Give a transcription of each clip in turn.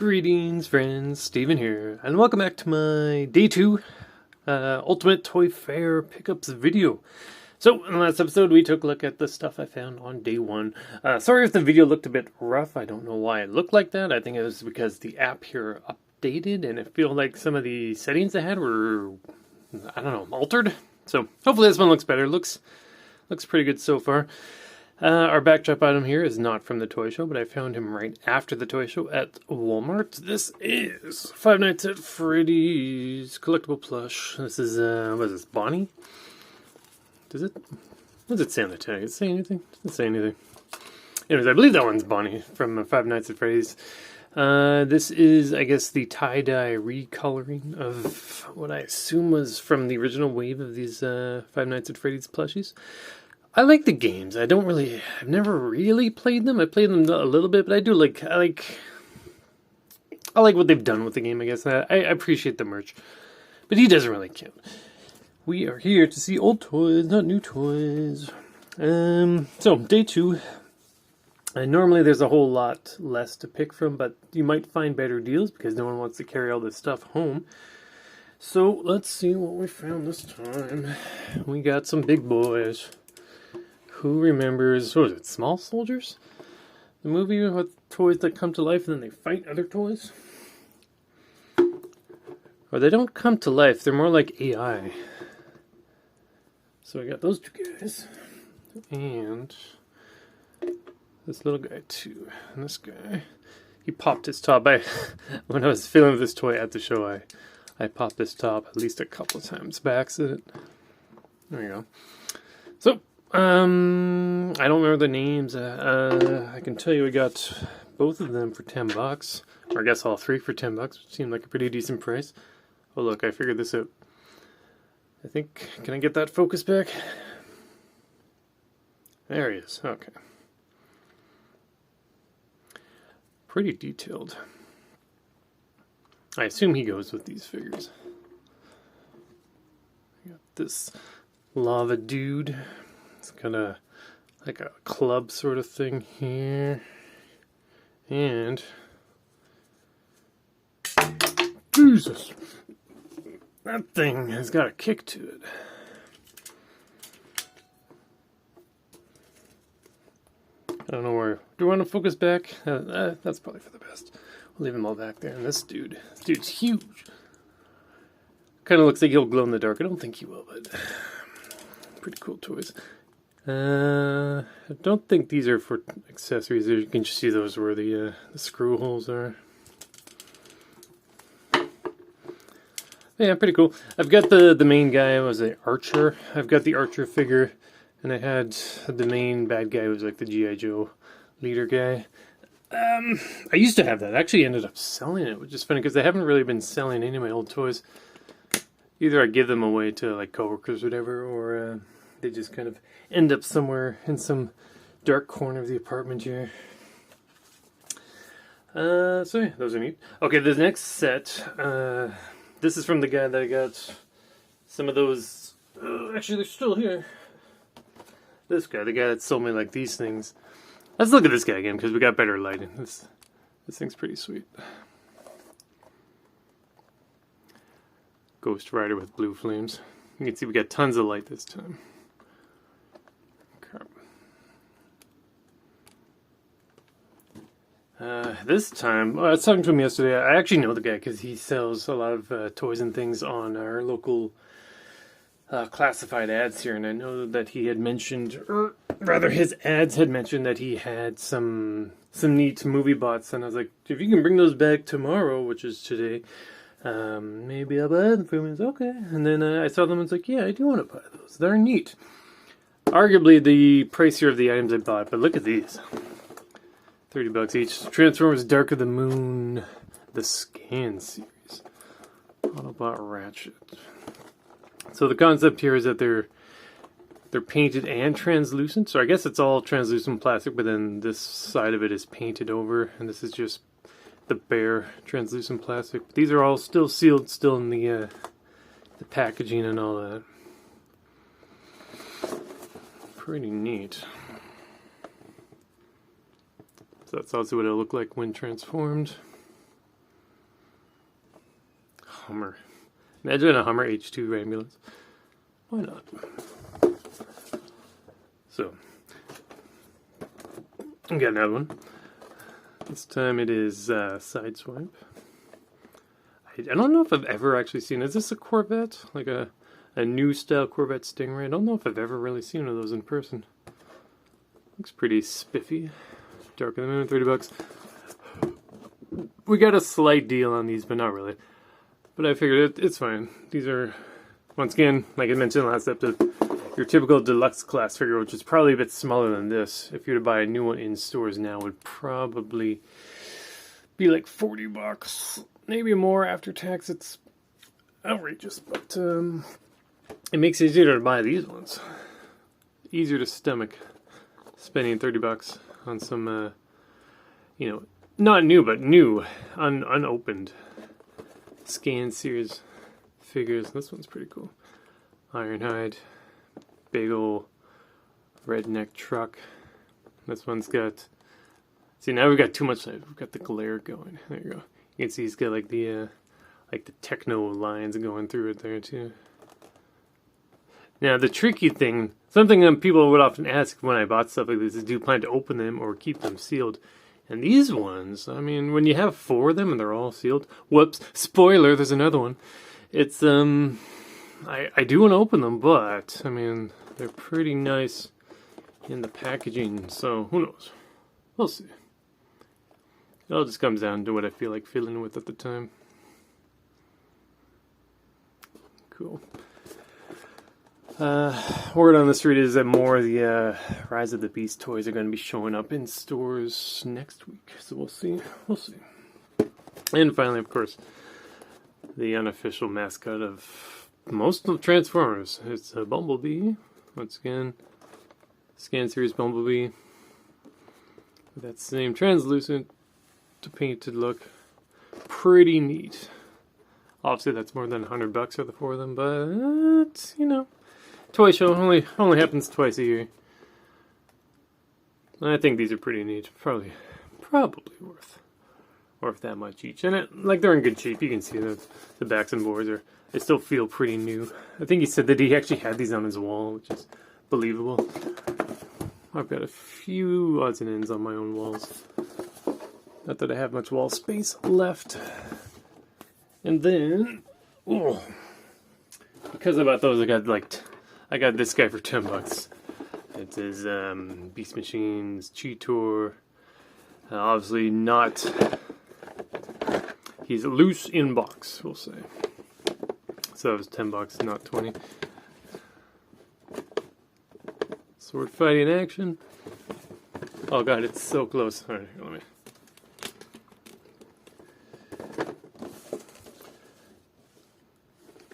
Greetings, friends. Steven here, and welcome back to my Day 2 Ultimate Toy Fair Pickups video. So, in the last episode, we took a look at the stuff I found on Day 1. Sorry if the video looked a bit rough. I don't know why it looked like that. I think it was because the app here updated, and it feels like some of the settings I had were, I don't know, altered. So, hopefully this one looks better. Looks pretty good so far. Our backdrop item here is not from the toy show, but I found him right after the toy show at Walmart. This is Five Nights at Freddy's collectible plush. This is, what is this, Bonnie? Does it? What does it say on the tag? Does it say anything? Doesn't say anything. Anyways, I believe that one's Bonnie from Five Nights at Freddy's. This is, I guess, the tie-dye recoloring of what I assume was from the original wave of these Five Nights at Freddy's plushies. I like the games. I've never really played them. I played them a little bit, but I like what they've done with the game, I guess. I appreciate the merch. But he doesn't really count. We are here to see old toys, not new toys. So, Day 2. Normally there's a whole lot less to pick from, but you might find better deals because no one wants to carry all this stuff home. So, let's see what we found this time. We got some big boys. Who remembers, what was it, Small Soldiers? The movie with toys that come to life and then they fight other toys? Or they don't come to life, they're more like AI. So I got those two guys. And this little guy too. And this guy, he popped his top. When I was filming this toy at the show, I popped this top at least a couple of times by accident. There you go. So, I don't remember the names. I can tell you we got both of them for $10. Or I guess all three for $10, which seemed like a pretty decent price. Oh look, I figured this out. I think, can I get that focus back? There he is, okay. Pretty detailed. I assume he goes with these figures. I got this lava dude. It's kind of like a club sort of thing here. And Jesus, that thing has got a kick to it. I don't know where. Do you want to focus back? That's probably for the best. We'll leave them all back there. And this dude's huge. Kind of looks like he'll glow in the dark. I don't think he will, but pretty cool toys. I don't think these are for accessories. You can just see those where the screw holes are. Yeah, pretty cool. I've got the main guy was an archer. I've got the archer figure, and I had the main bad guy who was like the G.I. Joe leader guy. I used to have that. I actually ended up selling it, which is funny because I haven't really been selling any of my old toys. Either I give them away to like coworkers or whatever, or they just kind of end up somewhere in some dark corner of the apartment here. So yeah, those are neat. Okay, the next set, this is from the guy that I got some of those, actually they're still here. This guy, the guy that sold me like these things. Let's look at this guy again because we got better lighting. This thing's pretty sweet. Ghost Rider with blue flames. You can see we got tons of light this time. This time, I was talking to him yesterday. I actually know the guy because he sells a lot of toys and things on our local classified ads here, and I know that he had mentioned, or rather his ads had mentioned that he had some neat movie bots, and I was like, if you can bring those back tomorrow, which is today, maybe I'll buy them for him. He was okay, and then I saw them and was like, yeah, I do want to buy those. They're neat. Arguably the pricier of the items I bought, but look at these. $30 each. Transformers Dark of the Moon, the Scan series. Autobot Ratchet. So the concept here is that they're painted and translucent. So I guess it's all translucent plastic, but then this side of it is painted over, and this is just the bare translucent plastic. These are all still sealed, still in the packaging and all that. Pretty neat. So that's also what it'll look like when transformed. Hummer. Imagine a Hummer H2 ambulance. Why not? So, I got another one. This time it is Sideswipe. I don't know if I've ever actually seen. Is this a Corvette? Like a new style Corvette Stingray? I don't know if I've ever really seen one of those in person. Looks pretty spiffy. Darker than the moon, $30. We got a slight deal on these, but not really. But I figured it's fine. These are, once again, like I mentioned last episode, your typical deluxe class figure, which is probably a bit smaller than this. If you were to buy a new one in stores now, would probably be like $40. Maybe more after tax. It's outrageous, but it makes it easier to buy these ones. Easier to stomach spending $30 on some, you know, not new, but new, unopened Scan Series figures. This one's pretty cool. Ironhide, big ol' redneck truck. This one's got, see, now we've got too much light. We've got the glare going. There you go. You can see he's got like the techno lines going through it there too. Now the tricky thing, something people would often ask when I bought stuff like this is, do you plan to open them or keep them sealed? And these ones, I mean, when you have 4 of them and they're all sealed, whoops, spoiler, there's another one. It's, I do want to open them, but, I mean, they're pretty nice in the packaging, so who knows? We'll see. It all just comes down to what I feel like filling with at the time. Cool. Word on the street is that more of the Rise of the Beast toys are going to be showing up in stores next week. So we'll see. We'll see. And finally, of course, the unofficial mascot of most of Transformers. It's a Bumblebee. Once again, Scan Series Bumblebee. With that same translucent to painted look. Pretty neat. Obviously, that's more than $100 for the 4 of them, but, you know, toy show only happens twice a year. I think these are pretty neat. Probably worth that much each. And they're in good shape. You can see the backs and boards they still feel pretty new. I think he said that he actually had these on his wall, which is believable. I've got a few odds and ends on my own walls. Not that I have much wall space left. And then, because I bought those, I got this guy for $10. It is Beast Machines Cheetor. Obviously not. He's loose in box, we'll say. So it was $10, not 20. Sword fighting action. Oh god, it's so close. All right, let me.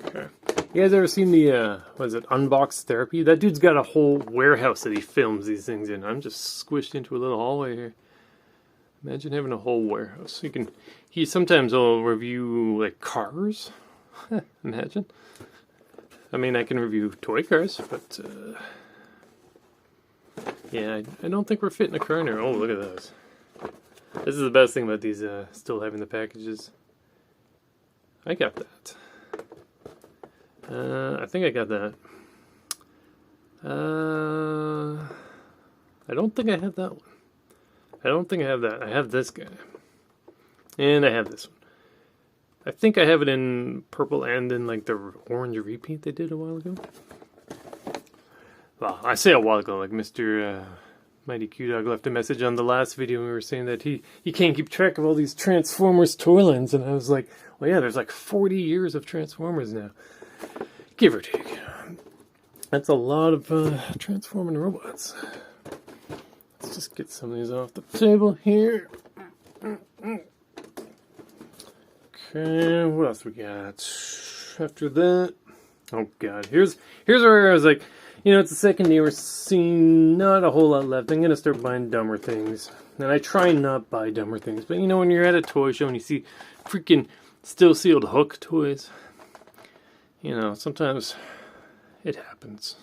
Okay. You guys ever seen the, what is it, Unbox Therapy? That dude's got a whole warehouse that he films these things in. I'm just squished into a little hallway here. Imagine having a whole warehouse. He sometimes will review, like, cars. Imagine. I mean, I can review toy cars, but, yeah, I don't think we're fitting a car in there. Oh, look at those. This is the best thing about these, still having the packages. I got that. I think I got that. I don't think I have that one. I don't think I have that. I have this guy. And I have this one. I think I have it in purple and in like the orange repaint they did a while ago. Well, I say a while ago, like Mr. Mighty Q-Dog left a message on the last video and we were saying that he can't keep track of all these Transformers toy lines, and I was like, well yeah, there's like 40 years of Transformers now. Give or take. That's a lot of transforming robots. Let's just get some of these off the table here. Okay, what else we got? After that, oh god, here's where I was like, you know, it's the second day we're seeing not a whole lot left. I'm gonna start buying dumber things, and I try not buy dumber things. But you know, when you're at a toy show and you see freaking still sealed Hook toys, you know, sometimes it happens.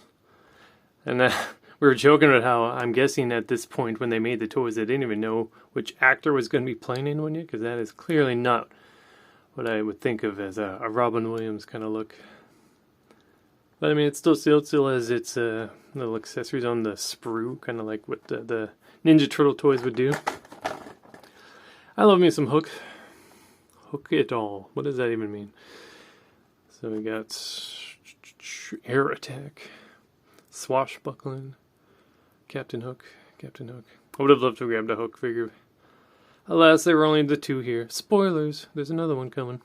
And we were joking about how I'm guessing at this point when they made the toys, they didn't even know which actor was going to be playing in one yet, because that is clearly not what I would think of as a Robin Williams kind of look. But I mean, it still has its little accessories on the sprue, kind of like what the Ninja Turtle toys would do. I love me some Hook. Hook it all. What does that even mean? So we got Air Attack, Swashbuckling, Captain Hook. I would have loved to grab the Hook figure. Alas, there were only the two here. Spoilers, there's another one coming.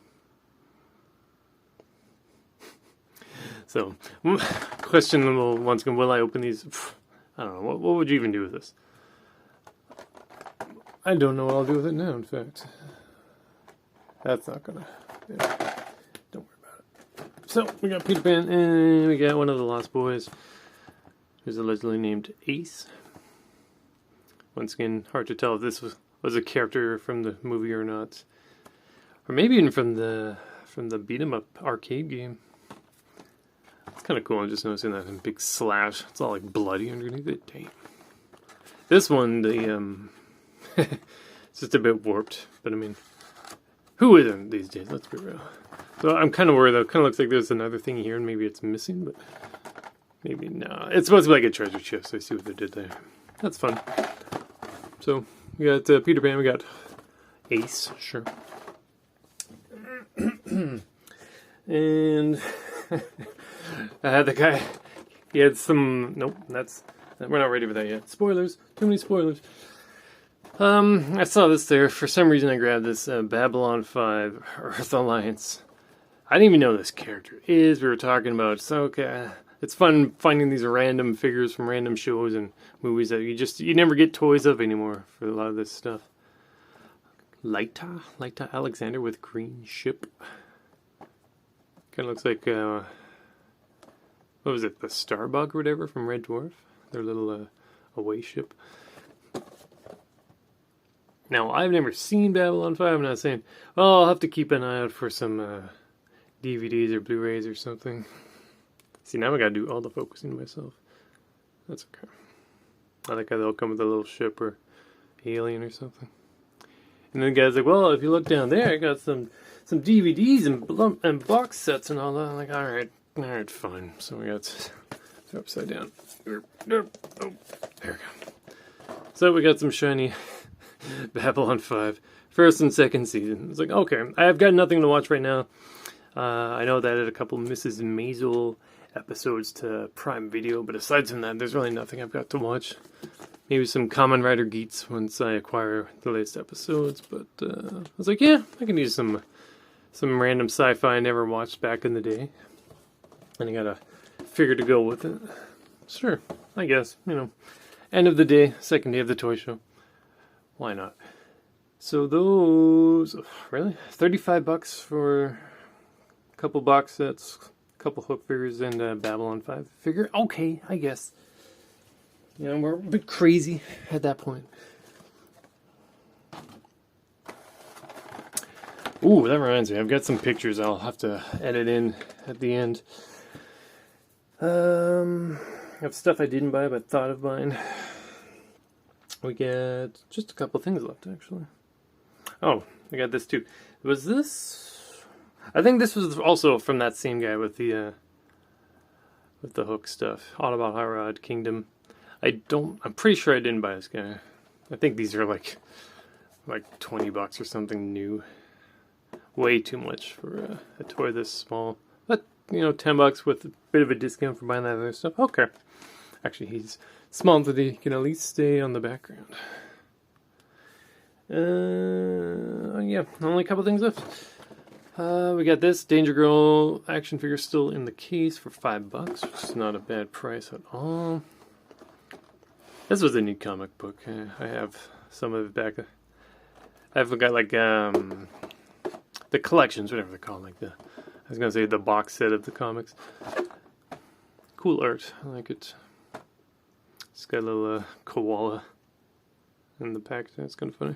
So, questionable once again, will I open these? I don't know, what would you even do with this? I don't know what I'll do with it now, in fact. That's not gonna... Yeah, don't worry about it. So, we got Peter Pan, and we got one of the Lost Boys, who's allegedly named Ace. Once again, hard to tell if this was a character from the movie or not. Or maybe even from the beat 'em up arcade game. It's kind of cool. I'm just noticing that big slash. It's all like bloody underneath it. Damn. This one, it's just a bit warped. But I mean, who isn't these days? Let's be real. So I'm kind of worried though. It kind of looks like there's another thing here and maybe it's missing, but maybe not. It's supposed to be like a treasure chest. I see what they did there. That's fun. So we got Peter Pan. We got Ace. Sure. And the guy, he had some, nope, we're not ready for that yet. Spoilers, too many spoilers. I saw this there, for some reason I grabbed this Babylon 5 Earth Alliance. I didn't even know this character is, we were talking about, so okay, it's fun finding these random figures from random shows and movies that you never get toys of anymore for a lot of this stuff. Lyta Alexander with green ship. Kind of looks like, what was it, the Starbug or whatever from Red Dwarf? Their little away ship. Now, I've never seen Babylon 5. I'm not saying, well, I'll have to keep an eye out for some DVDs or Blu-rays or something. See, now I gotta do all the focusing myself. That's okay. I like how they'll come with a little ship or alien or something. And then the guy's like, well, if you look down there, I got some DVDs and box sets and all that. I'm like, alright, fine. So we got, they're upside down. Oh, there we go. So we got some shiny Babylon 5, first and second season. It's like, okay, I've got nothing to watch right now. I know that I added a couple Mrs. Maisel episodes to Prime Video, but aside from that, there's really nothing I've got to watch. Maybe some Kamen Rider Geats once I acquire the latest episodes, but I was like, yeah, I can use some random sci-fi I never watched back in the day. And I got a figure to go with it. Sure, I guess, end of the day, second day of the toy show. Why not? So those, really? $35 for a couple box sets, a couple Hook figures, and a Babylon 5 figure. Okay, I guess. We're a bit crazy at that point. Ooh, that reminds me. I've got some pictures I'll have to edit in at the end. I have stuff I didn't buy but thought of buying. We got just a couple things left, actually. Oh, I got this too. Was this? I think this was also from that same guy with the Hook stuff. Autobot High Rod Kingdom. I'm pretty sure I didn't buy this guy. I think these are like $20 or something new. Way too much for a toy this small. But, $10 with a bit of a discount for buying that other stuff. Okay. Actually, he's small enough that he can at least stay on the background. Yeah, only a couple things left. We got this Danger Girl action figure still in the case for $5, which is not a bad price at all. This was a neat comic book. I have some of it back. I've got like the collections, whatever they're called, I was gonna say the box set of the comics. Cool art, I like it. It's got a little koala in the pack. It's kind of funny.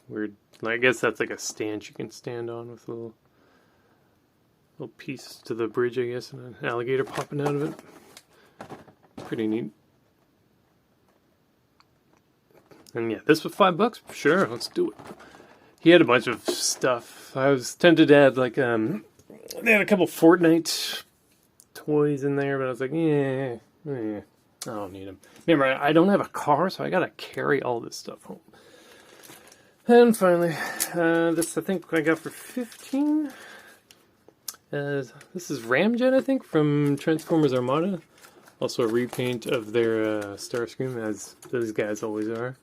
Weird. I guess that's like a stand you can stand on with a little piece to the bridge, I guess, and an alligator popping out of it. Pretty neat. And yeah, this was $5. Sure, let's do it. he had a bunch of stuff. I was tempted to add like they had a couple Fortnite toys in there, but I was like, yeah, I don't need them. Remember, I don't have a car, so I gotta carry all this stuff home. And finally, this I think I got for 15. This is Ramjet, I think, from Transformers Armada. Also a repaint of their Starscream, as those guys always are.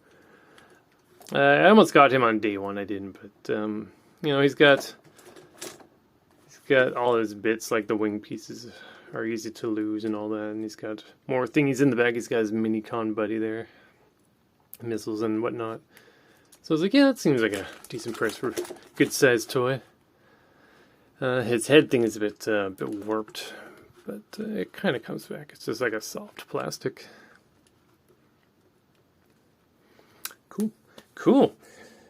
I almost got him on day one, I didn't, but you know, he's got all his bits, like the wing pieces are easy to lose and all that, and he's got more thingies in the back. He's got his mini-con buddy there, missiles and whatnot. So I was like, yeah, that seems like a decent price for a good-sized toy. His head thing is a bit warped, but it kind of comes back. It's just like a soft plastic. Cool.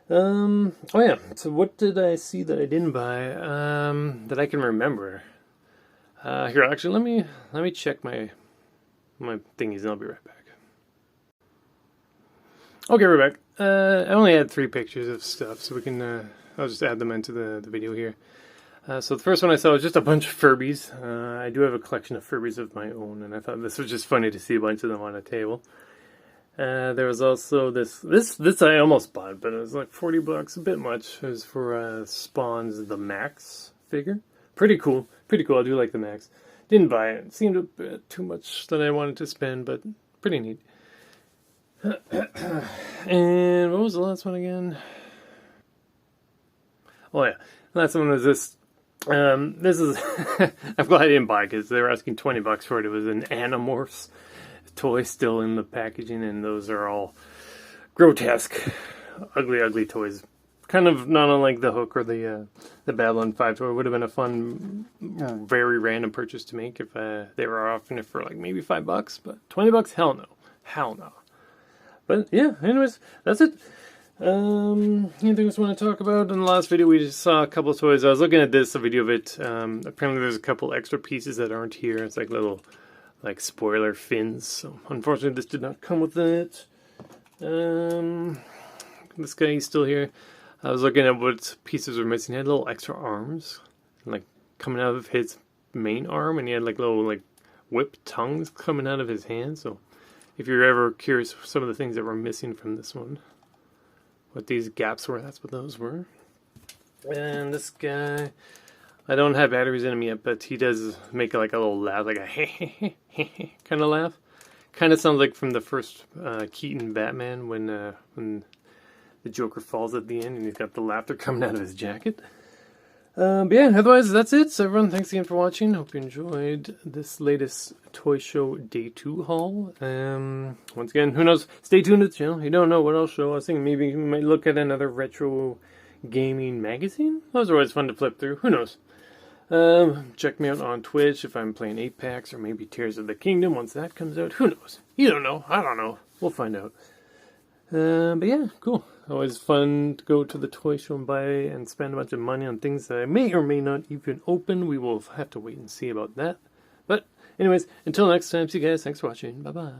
Oh yeah, so what did I see that I didn't buy, that I can remember? Here, actually, let me check my thingies and I'll be right back. Okay, we're back. I only had 3 pictures of stuff, so we can, I'll just add them into the video here. So the first one I saw was just a bunch of Furbies. I do have a collection of Furbies of my own, and I thought this was just funny to see a bunch of them on a table. There was also this I almost bought, but it was like $40, a bit much. It was for Spawn's The Max figure. Pretty cool. I do like The Max. Didn't buy it. It seemed a bit too much that I wanted to spend, but pretty neat. And what was the last one again? Oh yeah, the last one was this. This is I'm glad I didn't buy it because they were asking $20 for it. It was an Animorphs toy still in the packaging, and those are all grotesque, ugly toys. Kind of not unlike the Hook or the Babylon 5 toy. It would have been a fun, very random purchase to make if they were offering it for like maybe $5, but $20, hell no. But yeah, anyways, that's it. Anything else you want to talk about? In the last video, we just saw a couple of toys. I was looking at this, a video of it. Apparently, there's a couple extra pieces that aren't here. It's like little, like spoiler fins. So unfortunately, this did not come with it. This guy, he's still here. I was looking at what pieces were missing. He had little extra arms, like coming out of his main arm, and he had like little like whipped tongues coming out of his hand. So if you're ever curious some of the things that were missing from this one, what these gaps were, that's what those were. And this guy, I don't have batteries in him yet, but he does make like a little laugh, like a hey kind of laugh. Kind of sounds like from the first Keaton Batman when the Joker falls at the end and he's got the laughter coming out of his jacket. But yeah, otherwise that's it. So everyone, thanks again for watching. Hope you enjoyed this latest Toy Show Day 2 haul. Once again, who knows? Stay tuned to the channel. You don't know what I'll show. I was thinking maybe we might look at another retro gaming magazine. Those are always fun to flip through. Who knows? Check me out on Twitch if I'm playing Apex or maybe Tears of the Kingdom once that comes out. Who knows? You don't know. I don't know. We'll find out. But yeah, cool. Always fun to go to the toy show and buy and spend a bunch of money on things that I may or may not even open. We will have to wait and see about that. But anyways, until next time, see you guys. Thanks for watching. Bye-bye.